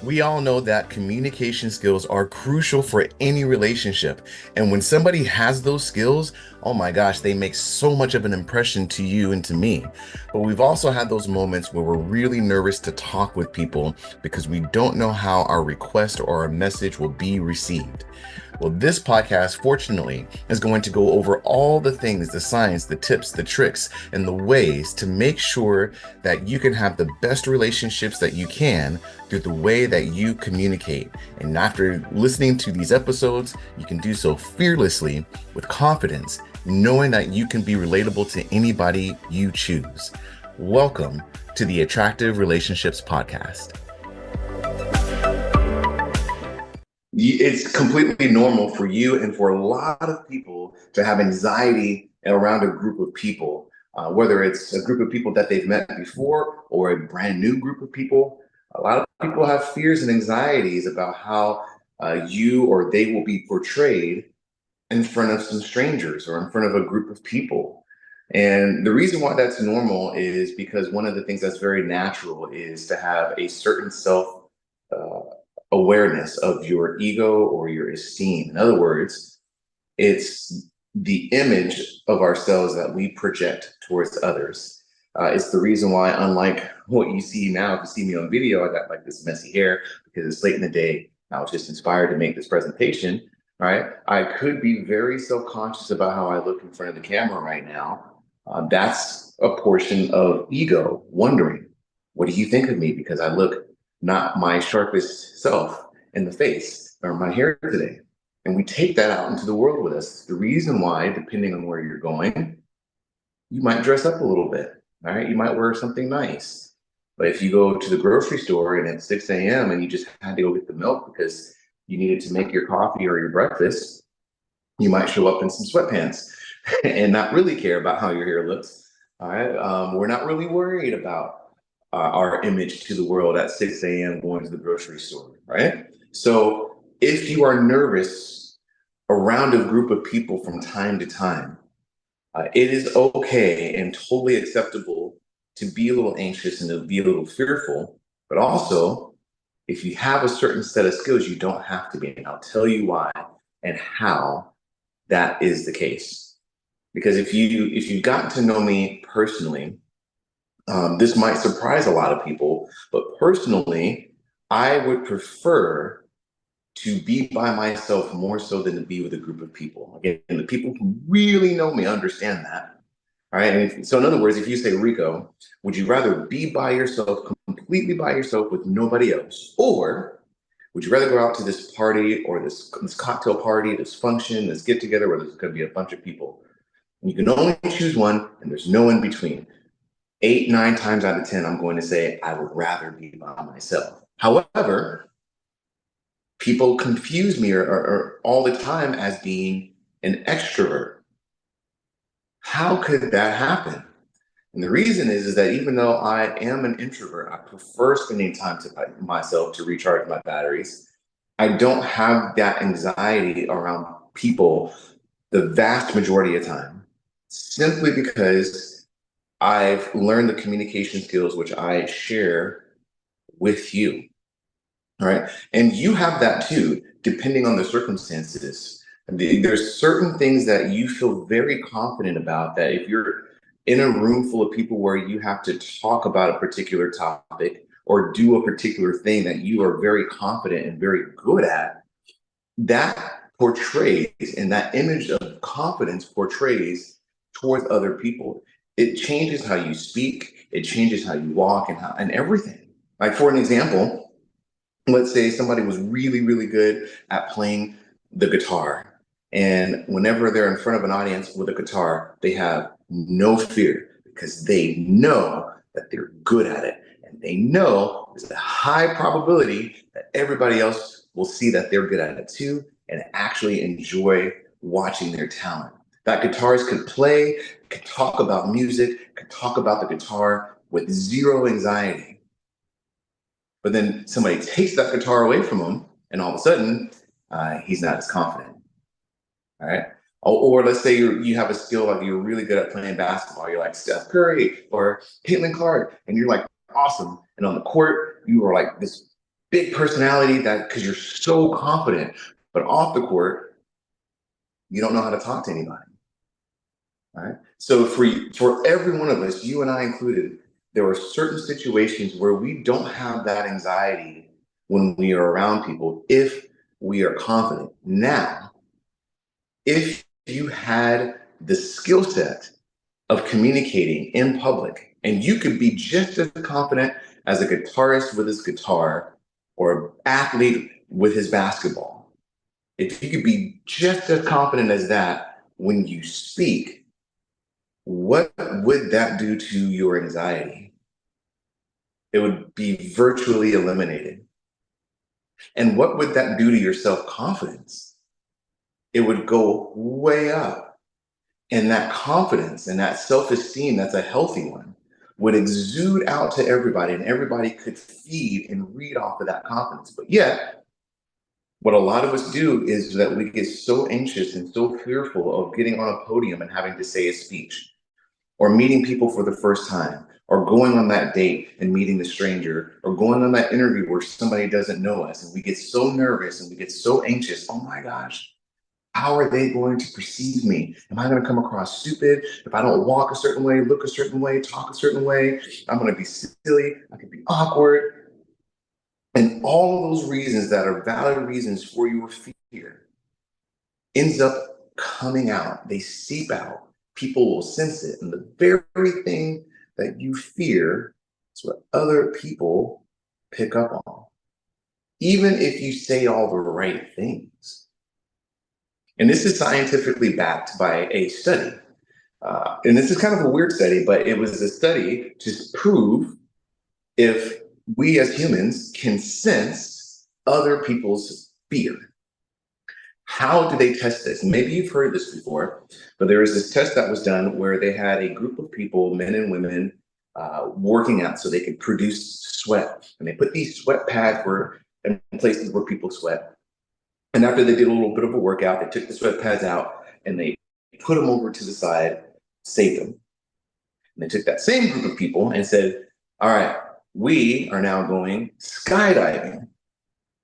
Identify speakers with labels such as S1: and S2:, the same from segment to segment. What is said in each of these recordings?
S1: We all know that communication skills are crucial for any relationship. And when somebody has those skills, oh my gosh, they make so much of an impression to you and to me. But we've also had those moments where we're really nervous to talk with people because we don't know how our request or our message will be received. Well, this podcast, fortunately, is going to go over all the things, the science, the tips, the tricks, and the ways to make sure that you can have the best relationships that you can through the way that you communicate. And after listening to these episodes, you can do so fearlessly with confidence, knowing that you can be relatable to anybody you choose. Welcome to the Attractive Relationships Podcast. It's completely normal for you and for a lot of people to have anxiety around a group of people, whether it's a group of people that they've met before or a brand new group of people. A lot of people have fears and anxieties about how you or they will be portrayed in front of some strangers or in front of a group of people. And the reason why that's normal is because one of the things that's very natural is to have a certain self uh, awareness of your ego or your esteem. In other words, it's the image of ourselves that we project towards others. It's the reason why, unlike what you see now, if you see me on video, I got like this messy hair because it's late in the day. I was just inspired to make this presentation, right? I could be very self-conscious about how I look in front of the camera right now. That's a portion of ego wondering, what do you think of me? Because I look not my sharpest self in the face or my hair today. And we take that out into the world with us. The reason why, depending on where you're going, you might dress up a little bit, all right? You might wear something nice. But if you go to the grocery store and it's 6 a.m. and you just had to go get the milk because you needed to make your coffee or your breakfast, you might show up in some sweatpants and not really care about how your hair looks. All right. We're not really worried about our image to the world at 6 a.m. going to the grocery store, right? So if you are nervous around a group of people from time to time, it is okay and totally acceptable to be a little anxious and to be a little fearful. But also, if you have a certain set of skills, you don't have to be. And I'll tell you why and how that is the case. Because if you've gotten to know me personally, this might surprise a lot of people, but personally, I would prefer to be by myself more so than to be with a group of people. Again, the people who really know me understand that. All right. So, in other words, if you say, Rico, would you rather be by yourself, completely by yourself with nobody else? Or would you rather go out to this party or this cocktail party, this function, this get together where there's going to be a bunch of people? And you can only choose one, and there's no in between. 8, 9 times out of 10, I'm going to say I would rather be by myself. However, people confuse me or all the time as being an extrovert. How could that happen? And the reason is that even though I am an introvert, I prefer spending time to myself to recharge my batteries. I don't have that anxiety around people the vast majority of time, simply because I've learned the communication skills which I share with you. All right. And you have that too, depending on the circumstances. There's certain things that you feel very confident about that if you're in a room full of people where you have to talk about a particular topic or do a particular thing that you are very confident and very good at, that portrays and that image of confidence portrays towards other people. It changes how you speak, it changes how you walk and everything. Like for an example, let's say somebody was really, really good at playing the guitar. And whenever they're in front of an audience with a guitar, they have no fear because they know that they're good at it. And they know there's a high probability that everybody else will see that they're good at it too and actually enjoy watching their talent. That guitarist could play, could talk about music, could talk about the guitar with zero anxiety. But then somebody takes that guitar away from him, and all of a sudden, he's not as confident. All right. Or let's say you have a skill like you're really good at playing basketball. You're like Steph Curry or Caitlin Clark, and you're like awesome. And on the court, you are like this big personality that because you're so confident, but off the court, you don't know how to talk to anybody. Right. So for every one of us, you and I included, there are certain situations where we don't have that anxiety when we are around people if we are confident. Now, if you had the skill set of communicating in public, and you could be just as confident as a guitarist with his guitar or an athlete with his basketball. If you could be just as confident as that when you speak, what would that do to your anxiety? It would be virtually eliminated. And what would that do to your self confidence? It would go way up. And that confidence and that self esteem, that's a healthy one, would exude out to everybody, and everybody could feed and read off of that confidence. But yet, what a lot of us do is that we get so anxious and so fearful of getting on a podium and having to say a speech, or meeting people for the first time, or going on that date and meeting the stranger, or going on that interview where somebody doesn't know us. And we get so nervous and we get so anxious. Oh my gosh, how are they going to perceive me? Am I going to come across stupid if I don't walk a certain way, look a certain way, talk a certain way? I'm going to be silly. I could be awkward. And all of those reasons that are valid reasons for your fear ends up coming out. They seep out. People will sense it. And the very thing that you fear is what other people pick up on, even if you say all the right things. And this is scientifically backed by a study. And this is kind of a weird study, but it was a study to prove if we as humans can sense other people's fear. How do they test this? Maybe you've heard this before, but there was this test that was done where they had a group of people, men and women, working out so they could produce sweat. And they put these sweat pads in places where people sweat. And after they did a little bit of a workout, they took the sweat pads out and they put them over to the side, saved them. And they took that same group of people and said, all right, we are now going skydiving.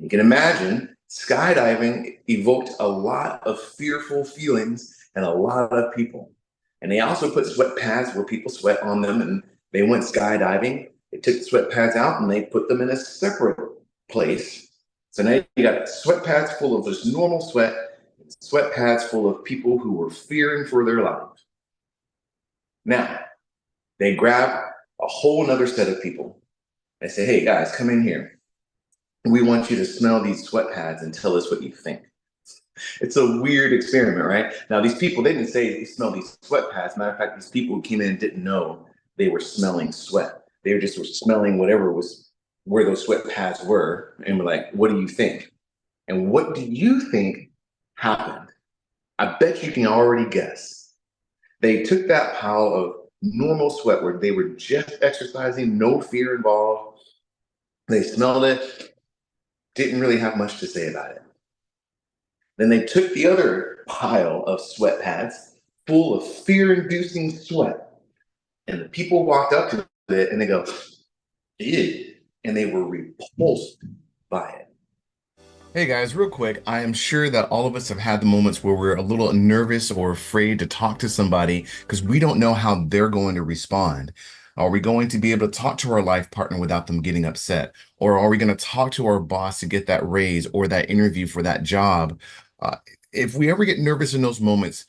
S1: You can imagine skydiving evoked a lot of fearful feelings in a lot of people. And they also put sweat pads where people sweat on them, and they went skydiving. They took the sweat pads out and they put them in a separate place. So now you got sweat pads full of just normal sweat, sweat pads full of people who were fearing for their lives. Now, they grab a whole nother set of people. They say, hey guys, come in here. We want you to smell these sweat pads and tell us what you think. It's a weird experiment, right? Now, these people, they didn't say they smell these sweat pads. Matter of fact, these people who came in didn't know they were smelling sweat. They were smelling whatever was where those sweat pads were, and were like, what do you think? And what do you think happened? I bet you can already guess. They took that pile of normal sweat where they were just exercising, no fear involved. They smelled it, didn't really have much to say about it. Then they took the other pile of sweat pads full of fear-inducing sweat, and the people walked up to it and they go, ew, and they were repulsed by it. Hey guys, real quick, I am sure that all of us have had the moments where we're a little nervous or afraid to talk to somebody because we don't know how they're going to respond. Are we going to be able to talk to our life partner without them getting upset? Or are we going to talk to our boss to get that raise or that interview for that job? If we ever get nervous in those moments,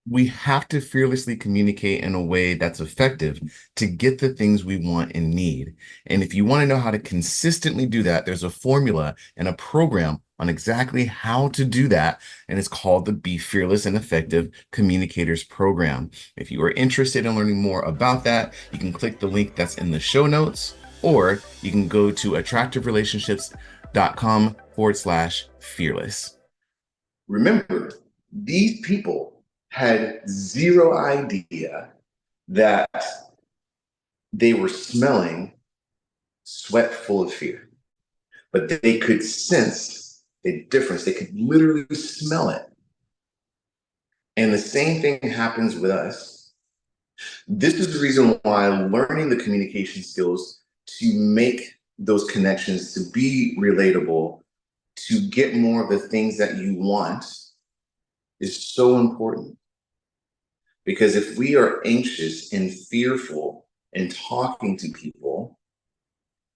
S1: we have to fearlessly communicate in a way that's effective to get the things we want and need. And if you want to know how to consistently do that, there's a formula and a program on exactly how to do that. And it's called the Be Fearless and Effective Communicators Program. If you are interested in learning more about that, you can click the link that's in the show notes, or you can go to attractiverelationships.com/fearless. Remember, these people had zero idea that they were smelling sweat full of fear, but they could sense a difference. They could literally smell it. And the same thing happens with us. This is the reason why learning the communication skills to make those connections, to be relatable, to get more of the things that you want is so important. Because if we are anxious and fearful in talking to people,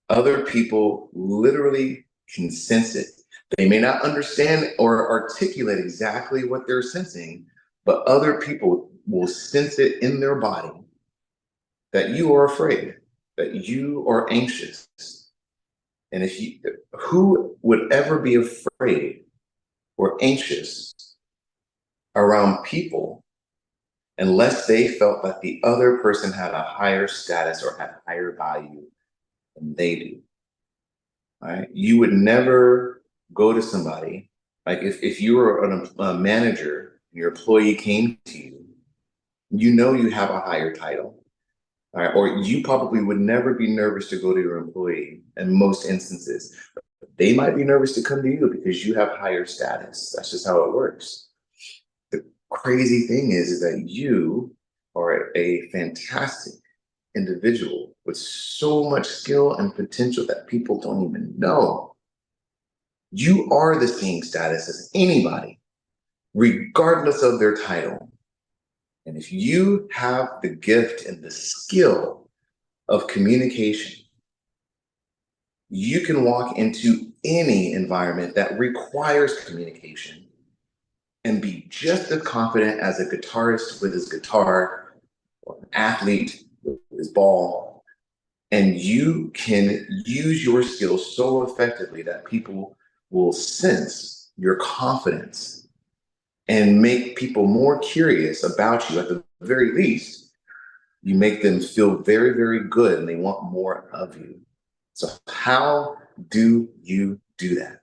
S1: other people literally can sense it. They may not understand or articulate exactly what they're sensing, but other people will sense it in their body that you are afraid, that you are anxious. And who would ever be afraid or anxious around people unless they felt that the other person had a higher status or had higher value than they do? Right? You would never go to somebody, like if you were a manager, your employee came to you, you know you have a higher title, right? Or you probably would never be nervous to go to your employee in most instances. They might be nervous to come to you because you have higher status. That's just how it works. The crazy thing is that you are a fantastic individual with so much skill and potential that people don't even know. You are the same status as anybody, regardless of their title. And if you have the gift and the skill of communication, you can walk into any environment that requires communication and be just as confident as a guitarist with his guitar or an athlete with his ball. And you can use your skills so effectively that people will sense your confidence and make people more curious about you. At the very least, you make them feel very, very good and they want more of you. So how do you do that?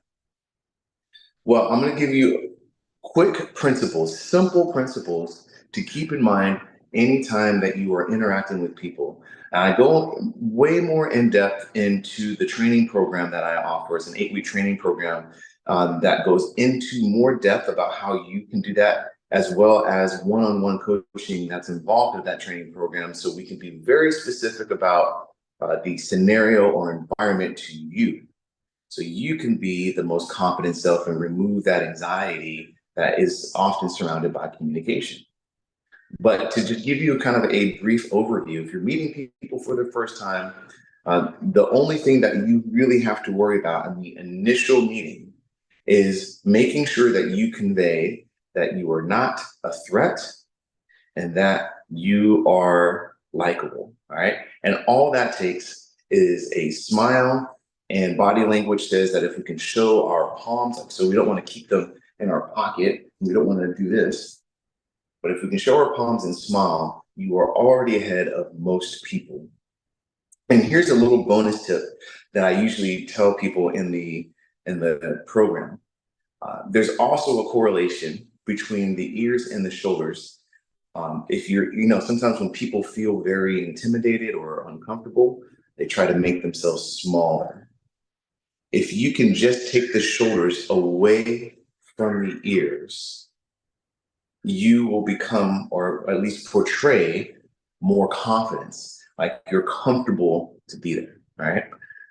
S1: Well, I'm going to give you quick principles, simple principles to keep in mind anytime that you are interacting with people. And I go way more in depth into the training program that I offer. It's an 8-week training program that goes into more depth about how you can do that, as well as one-on-one coaching that's involved in that training program. So we can be very specific about the scenario or environment to you. So you can be the most confident self and remove that anxiety that is often surrounded by communication. But to just give you kind of a brief overview, if you're meeting people for the first time, the only thing that you really have to worry about in the initial meeting is making sure that you convey that you are not a threat and that you are likable. All right. And all that takes is a smile, and body language says that if we can show our palms, so we don't want to keep them in our pocket, we don't want to do this. But if we can show our palms and smile, you are already ahead of most people. And here's a little bonus tip that I usually tell people in the program. There's also a correlation between the ears and the shoulders. If sometimes when people feel very intimidated or uncomfortable, they try to make themselves smaller. If you can just take the shoulders away from the ears, you will become, or at least portray, more confidence, like you're comfortable to be there, right?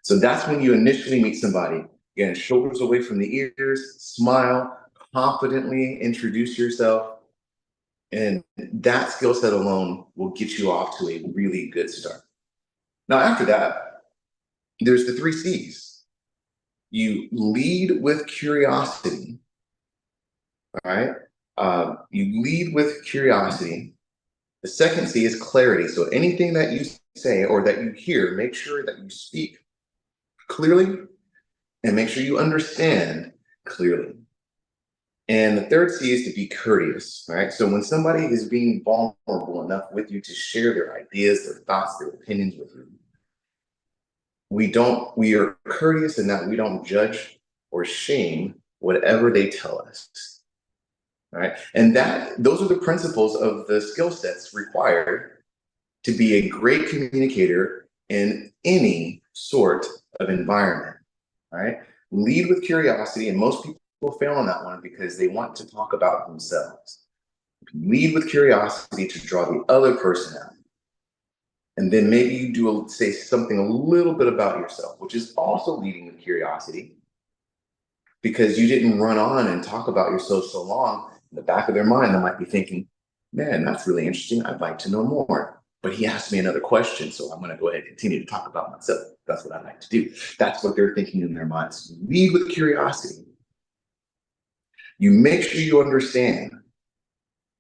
S1: So that's when you initially meet somebody. Again, shoulders away from the ears, smile, confidently introduce yourself. And that skill set alone will get you off to a really good start. Now, after that, there's the 3 C's. You lead with curiosity, all right? You lead with curiosity. The second C is clarity. So anything that you say or that you hear, make sure that you speak clearly and make sure you understand clearly. And the third C is to be courteous, right? So when somebody is being vulnerable enough with you to share their ideas, their thoughts, their opinions with you, we are courteous in that we don't judge or shame whatever they tell us, right? And those are the principles of the skill sets required to be a great communicator in any sort of environment, right? Lead with curiosity, and most people fail on that one because they want to talk about themselves. Lead with curiosity to draw the other person out. And then maybe you say something a little bit about yourself, which is also leading with curiosity, because you didn't run on and talk about yourself so long. In the back of their mind, they might be thinking, man, that's really interesting. I'd like to know more. But he asked me another question, so I'm going to go ahead and continue to talk about myself. That's what I like to do. That's what they're thinking in their minds. Lead with curiosity. You make sure you understand.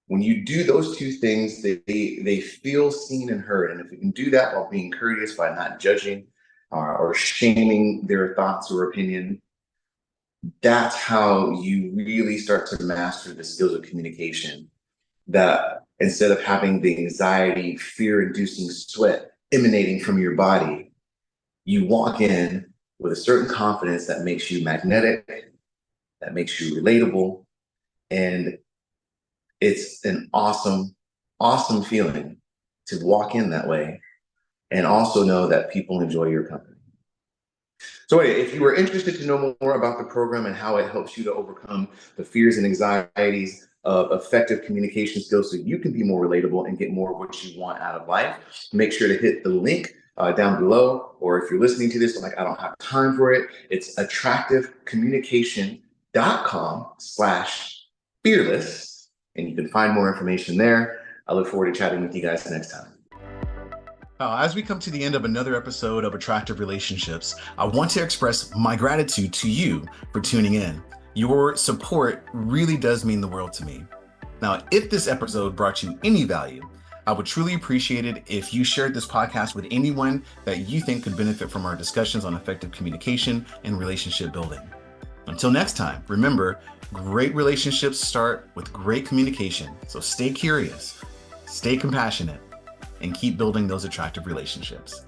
S1: When you do those two things, they feel seen and heard. And if you can do that while being courteous, by not judging or shaming their thoughts or opinion, that's how you really start to master the skills of communication. That instead of having the anxiety, fear-inducing sweat emanating from your body, you walk in with a certain confidence that makes you magnetic, that makes you relatable, and it's an awesome, awesome feeling to walk in that way and also know that people enjoy your company. So anyway, if you are interested to know more about the program and how it helps you to overcome the fears and anxieties of effective communication skills so you can be more relatable and get more of what you want out of life, make sure to hit the link down below. Or if you're listening to this, like, I don't have time for it, it's attractivecommunication.com/fearless. And you can find more information there. I look forward to chatting with you guys next time. As we come to the end of another episode of Attractive Relationships, I want to express my gratitude to you for tuning in. Your support really does mean the world to me. Now, if this episode brought you any value, I would truly appreciate it if you shared this podcast with anyone that you think could benefit from our discussions on effective communication and relationship building. Until next time, remember, great relationships start with great communication. So stay curious, stay compassionate, and keep building those attractive relationships.